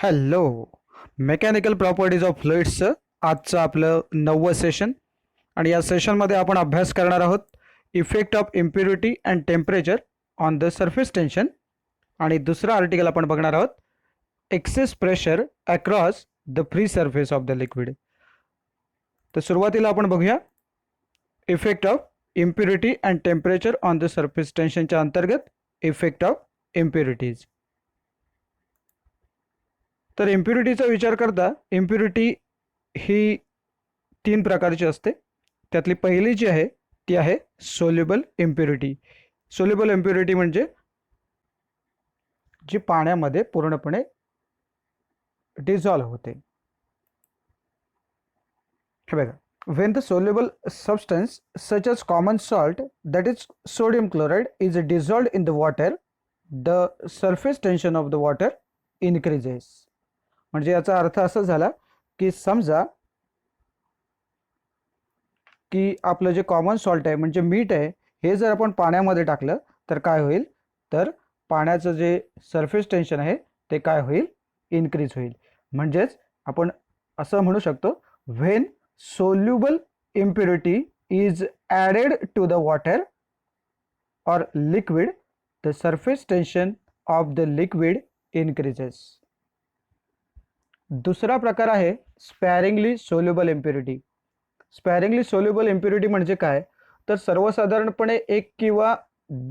Hello. Mechanical properties of फ्लुइड्सचं आजचं आपलं 9वं session आणि या सेशनमध्ये आपण अभ्यास करणार आहोत effect of impurity and temperature on the surface tension. आणि दुसरं आर्टिकल आपण बघणार आहोत excess pressure across the free surface of the liquid. तर सुरुवातीला आपण बघूया effect of impurity and temperature on the surface टेन्शनच्या अंतर्गत इफेक्ट ऑफ इम्प्युरिटीज. तर इम्प्युरिटीचा विचार करता इम्प्युरिटी ही 3 प्रकारची असते. त्यातली पहिली जी आहे ती आहे सोल्युबल इम्प्युरिटी. सोल्युबल इम्प्युरिटी म्हणजे जी पाण्यामध्ये पूर्णपणे डिझॉल्व्ह होते. हे बघा, when the soluble substance such as common salt, that is sodium chloride, is dissolved in the water, the surface tension of the water increases. म्हणजे याचा अर्थ असा झाला की समजा की आपलं जे कॉमन सॉल्ट आहे म्हणजे मीठ आहे हे जर आपण पाण्यामध्ये टाकलं तर काय होईल, तर पाण्याचं जे सरफेस टेन्शन आहे ते काय होईल, इन्क्रीज होईल. म्हणजेच आपण असं म्हणू शकतो when soluble impurity is added to the water or liquid the surface tension of the liquid increases. दुसरा प्रकार आहे sparingly soluble impurity. Sparingly soluble impurity म्हणजे काय, तर सर्वसाधारणपणे 1 किंवा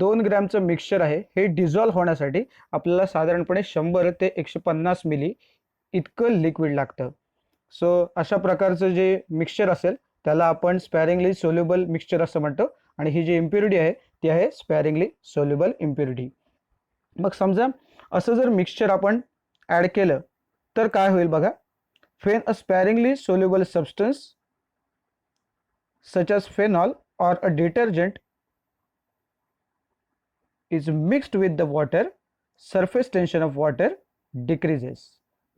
2 ग्रॅमचं मिक्सचर आहे हे डिझॉल्व्ह होण्यासाठी आपल्याला साधारणपणे 100 ते 150 मिली इतकं लिक्विड लागतं. सो अशा प्रकारचं जे मिक्सचर असेल त्याला आपण स्पॅरिंगली सोल्युबल मिक्सचर असं म्हणतो आणि ही जी इम्प्युरिटी आहे ती आहे स्पॅरिंगली सोल्युबल इम्प्युरिटी. मग समजा असं जर मिक्सचर आपण ॲड केलं तर काय होईल बघा, when a sparingly soluble substance such as phenol or a detergent is mixed with the water, surface tension of water decreases.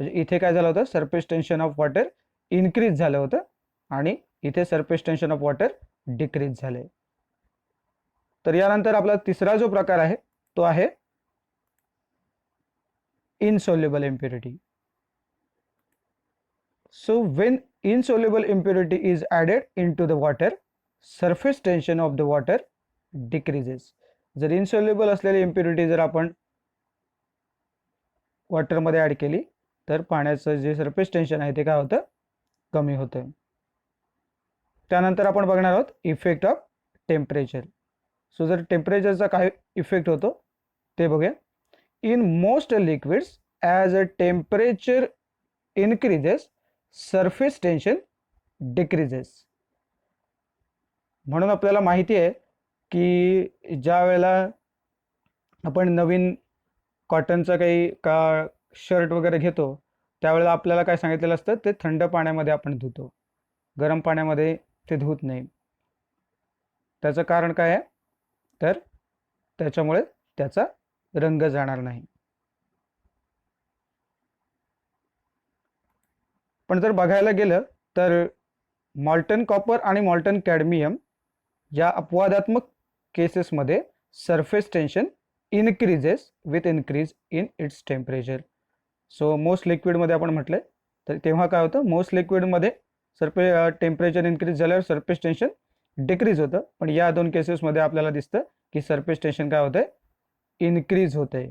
म्हणजे इथे काय झालं होतं, surface tension of water increase झालं होतं आणि इथे surface tension of water decrease झाले. तर यानंतर आपला तिसरा जो प्रकार आहे तो आहे insoluble impurity. So when insoluble impurity is added into the water, surface tension of the water decreases. जर इनसोल्युबल असलेली इम्प्युरिटी जर आपण वॉटरमध्ये ॲड केली तर पाण्याचं जे सरफेस टेन्शन आहे ते काय होतं, कमी होतं. त्यानंतर आपण बघणार आहोत इफेक्ट ऑफ टेम्परेचर. सो जर टेम्परेचरचा काय इफेक्ट होतो ते बघूया. In most liquids as a temperature increases surface tension decreases. म्हणून आपल्याला माहिती आहे की ज्या वेळेला आपण नवीन कॉटनचा काही का शर्ट वगैरे घेतो त्यावेळेला आपल्याला काय सांगितलेलं असतं, ते थंड पाण्यामध्ये आपण धुतो, गरम पाण्यामध्ये ते धुत नाही. त्याचं कारण काय आहे, तर त्याच्यामुळे त्याचा रंग जाणार नाही. पण जर बघायला गेलं तर मॉल्टन कॉपर आणि मॉल्टन कॅडमियम या अपवादात्मक केसेसमध्ये surface tension increases with increase in its temperature. So most लिक्विडमध्ये आपण म्हटलं तर तेव्हा काय होतं, मोस्ट लिक्विडमध्ये टेम्परेचर इन्क्रीज झाल्यावर सरफेस टेन्शन डिक्रीज होतं. पण या 2 केसेसमध्ये आपल्याला दिसतं की सरफेस टेन्शन काय होतंय, इन्क्रीज होतंय.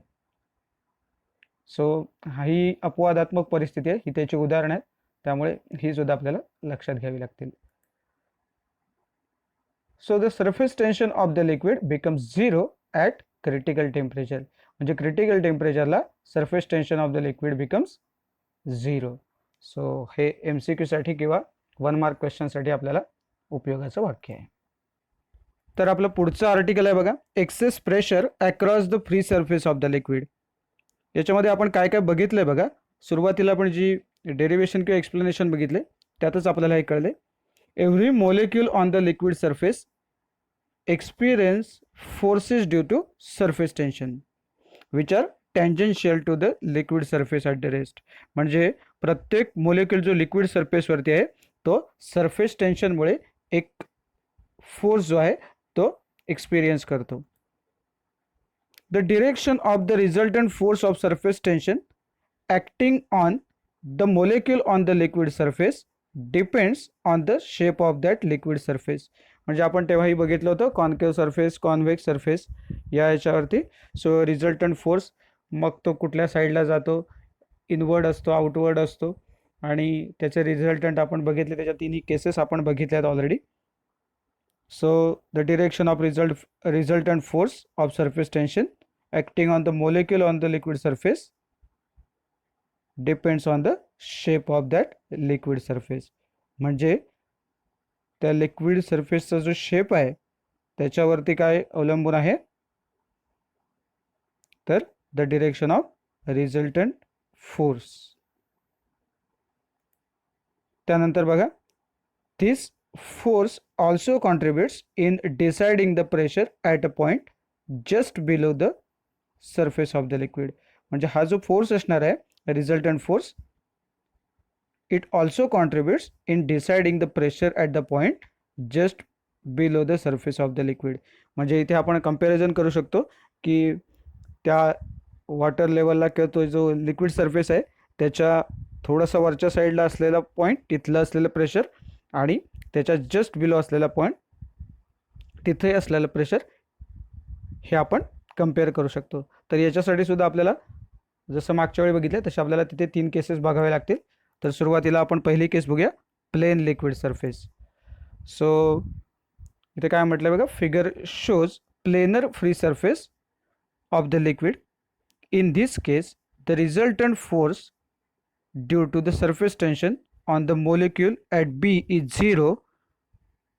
सो ही अपवादात्मक परिस्थिती आहे, ही त्याची उदाहरण आहे, त्यामुळे ही सुद्धा आपल्याला लक्षात घ्यावी लागतील. So the surface tension of the liquid becomes 0 at critical temperature. म्हणजे क्रिटिकल टेम्परेचरला surface tension of the liquid becomes 0. So हे MCQ साठी किंवा 1 मार्क क्वेश्चनसाठी आपल्याला उपयोगाचं वाक्य आहे. तर आपलं पुढचं आर्टिकल आहे बघा, access pressure across the free surface of the liquid. याच्यामध्ये आपण काय काय बघितलंय बघा. सुरुवातीला आपण जी डेरिवेशन किंवा एक्सप्लेनेशन बघितले त्यातच आपल्याला हे कळले. Every molecule on the liquid surface experience forces due to surface tension which are tangential to the liquid surface at the rest. म्हणजे प्रत्येक मोलेक्यूल जो लिक्विड सरफेसवरती आहे तो सरफेस टेन्शनमुळे एक फोर्स जो आहे तो एक्सपिरियन्स करतो. The direction of the resultant force of surface tension acting on the molecule on the liquid surface depends on the shape of that liquid surface. म्हणजे आपण तेव्हाही बघितलं होतं कॉन्केव्ह सरफेस, कॉन्व्हेक्स सरफेस या याच्यावरती. सो रिझल्टंट फोर्स मग तो कुठल्या साईडला जातो, इनवर्ड असतो, आउटवर्ड असतो, आणि त्याचे रिझल्टंट आपण बघितले, त्याच्या तिन्ही केसेस आपण बघितल्यात already. So the direction of resultant force of surface tension acting on the molecule on the liquid surface depends on the shape of that liquid surface. म्हणजे त्या लिक्विड सरफेसचा जो शेप आहे त्याच्यावरती काय अवलंबून आहे, तर the direction of resultant force. त्यानंतर बघा, दिस force also contributes in deciding the pressure at a point just below the surface of the liquid. म्हणजे हा जो फोर्स असणार आहे resultant force, it also contributes in deciding the pressure at the point just below the surface of the liquid. म्हणजे इथे आपण comparison करू शकतो की त्या वॉटर लेवलला किंवा तो जो लिक्विड सरफेस आहे त्याच्या थोडासा वरच्या साईडला असलेला पॉईंट तिथलं असलेलं प्रेशर आणि त्याच्या जस्ट बिलो असलेला पॉईंट तिथे असलेलं प्रेशर, हे आपण कम्पेअर करू शकतो. तर याच्यासाठी सुद्धा आपल्याला जसं मागच्या वेळी बघितलं तसे आपल्याला तिथे 3 केसेस बघावे लागतील. तर सुरुवातीला आपण पहिली केस बघूया, प्लेन लिक्विड सरफेस. सो इथे काय म्हटलं बघा, figure shows planar free surface of the liquid. In this case the resultant force due to the surface tension on the molecule at B is 0.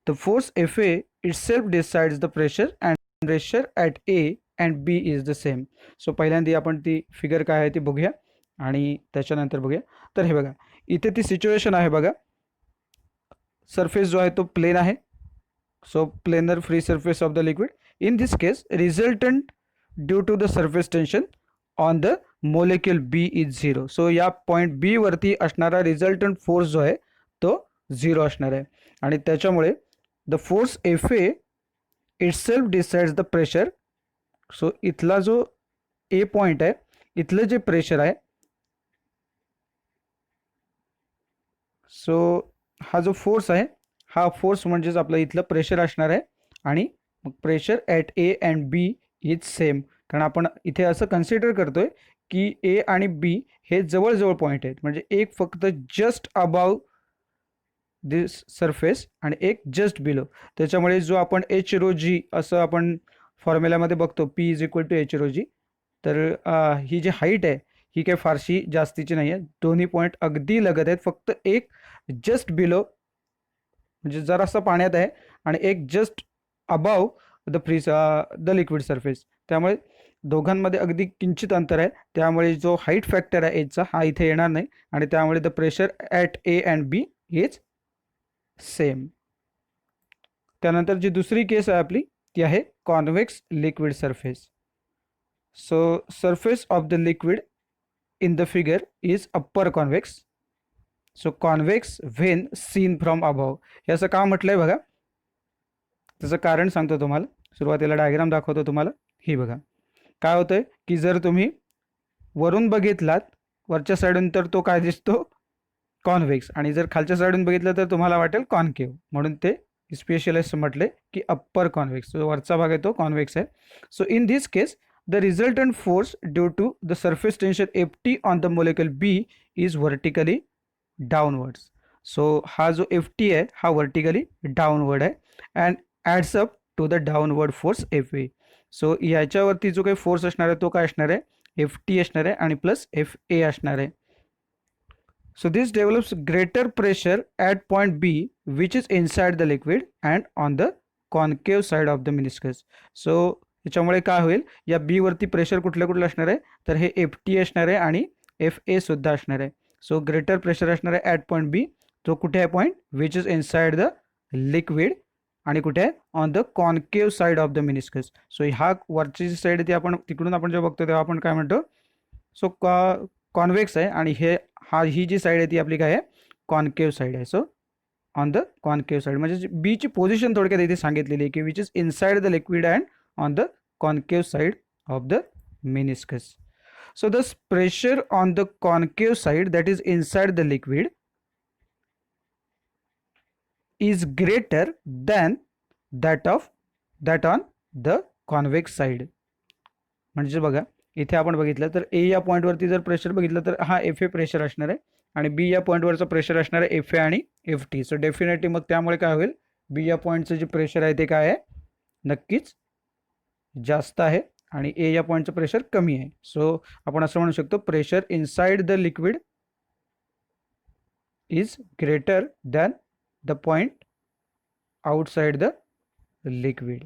The force Fa itself decides the pressure and pressure at A and B is the same. So पहिल्यांदा आपण ती figure काय आहे ती बघूया आणि त्याच्यानंतर बघूया. तर हे बघा, इथे ती सिच्युएशन आहे बघा, सरफेस जो आहे तो प्लेन आहे. So planar free surface of the liquid. In this case resultant due to the surface tension on the molecule B is 0. So या पॉईंट बी वरती असणारा रिझल्टंट फोर्स जो आहे तो 0 असणार आहे आणि त्याच्यामुळे the force F A itself decides the pressure. So इथला जो ए पॉईंट आहे, इथलं जे प्रेशर आहे, सो हा जो फोर्स आहे हा फोर्स म्हणजेच आपलं इथलं प्रेशर असणार आहे आणि मग pressure at A and B is same. कारण आपण इथे असं कन्सिडर करतोय की ए आणि बी हे जवळजवळ पॉईंट आहेत, म्हणजे एक फक्त जस्ट अबाव दिस सरफेस आणि एक जस्ट बिलो. त्याच्यामुळे जो आपण एच रो जी असं आपण फॉर्म्युल्यामध्ये बघतो, P is equal to H rho G, तर ही जी हाईट आहे ही काही फारशी जास्तीची नाही आहे. दोन्ही पॉईंट अगदी लगत आहेत, फक्त एक जस्ट बिलो म्हणजे जरासं पाण्यात आहे आणि एक just above the liquid surface. त्यामुळे दोघांमध्ये अगदी किंचित अंतर आहे, त्यामुळे जो हाईट फॅक्टर आहे एचचा हा इथे येणार नाही आणि त्यामुळे the pressure at A and B is same. त्यानंतर जी दुसरी केस आहे आपली ती आहे convex liquid surface. So surface of the liquid in the figure is upper convex. So convex when seen from above. हे असं का म्हटलंय बघा, त्याचं कारण सांगतो तुम्हाला. सुरुवातीला डायग्राम दाखवतो तुम्हाला. ही बघा, काय होतंय की जर तुम्ही वरून बघितलात वरच्या साईडून तर तो काय दिसतो, कॉन्व्हेक्स, आणि जर खालच्या साईडून बघितलं तर तुम्हाला वाटेल कॉन्केव्ह. म्हणून ते स्पेशलिस्ट म्हटले की अप्पर कॉन्व्हेक्स. जो वरचा भाग आहे तो कॉन्व्हेक्स आहे. So in this case the resultant force due to the surface tension F T on the molecule B is vertically downwards. So हा जो एफ टी आहे हा व्हर्टिकली डाउनवर्ड आहे and adds up to the downward force F A. So याच्यावरती जो काही force असणार आहे तो काय असणार आहे, एफ टी असणार आहे आणि प्लस एफ ए असणार आहे. So this develops greater pressure at point B which is inside the liquid and on the concave side of the meniscus. So याच्यामुळे काय होईल, या बी वरती प्रेशर कुठलं असणार आहे, तर हे एफ टी असणार आहे आणि एफ ए सुद्धा असणार आहे. सो ग्रेटर प्रेशर असणार आहे ॲट पॉईंट बी, जो कुठे आहे point which is inside the liquid आणि कुठे आहे, on the concave side of the meniscus. So हा वरची जी साईड ती आपण तिकडून आपण जेव्हा बघतो तेव्हा आपण काय म्हणतो, सो कॉन्व्हेक्स आहे आणि ही जी साईड आहे ती आपली काय आहे, कॉन्केव्ह साईड आहे. So on the concave side म्हणजे बीची पोझिशन थोडक्यात इथे सांगितलेली आहे की which is inside the liquid and on the concave side of the meniscus. So the pressure on the concave side, that is inside the liquid, is greater than that on the convex side. म्हणजे बघा इथे आपण बघितलं तर ए या पॉईंटवरती जर pressure बघितलं तर हा एफ ए प्रेशर असणार आहे आणि बी या पॉईंटवरचं प्रेशर असणार आहे एफ ए आणि एफ टी. सो डेफिनेटली मग त्यामुळे काय होईल, बी या पॉईंटचं जे प्रेशर आहे ते काय आहे, नक्कीच जास्त आहे आणि ए या पॉईंटचं प्रेशर कमी आहे. सो आपण असं म्हणू शकतो pressure inside the liquid is greater than the point outside the liquid.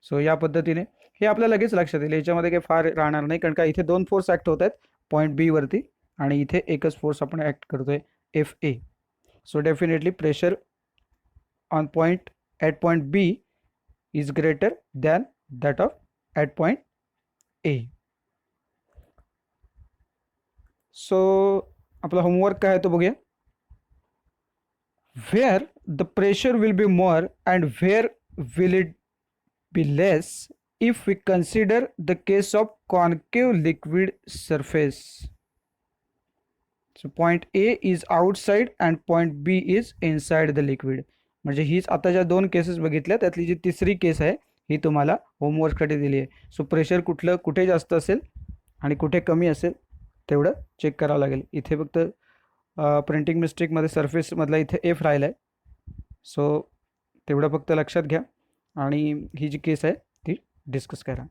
So या पद्धतीने हे आपल्याला लगेच लक्षात येईल, याच्यामध्ये काही फार राहणार नाही कारण का इथे दोन फोर्स ॲक्ट होत आहेत पॉईंट बी वरती आणि इथे एकच फोर्स आपण ॲक्ट करतोय F A. So definitely pressure on point at point B is greater than that of at point A. So आपला होमवर्क काय आहे तो बघूया. Where the pressure will be more and where will it be less if we consider the case of concave liquid surface. So point A is outside and point B is inside the liquid. म्हणजे हीच आता ज्या दोन cases बघितल्या त्यातली जी तिसरी केस आहे ही तुम्हाला होमवर्कसाठी दिली आहे. सो प्रेशर कुठे जास्त असेल आणि कुठे कमी असेल तेवढं चेक करावं लागेल. इथे फक्त प्रिंटिंग मिस्टेकमध्ये सरफेसमधला इथे एफ राहिला आहे. सो तेवढं फक्त लक्षात घ्या आणि ही जी केस आहे ती डिस्कस करा.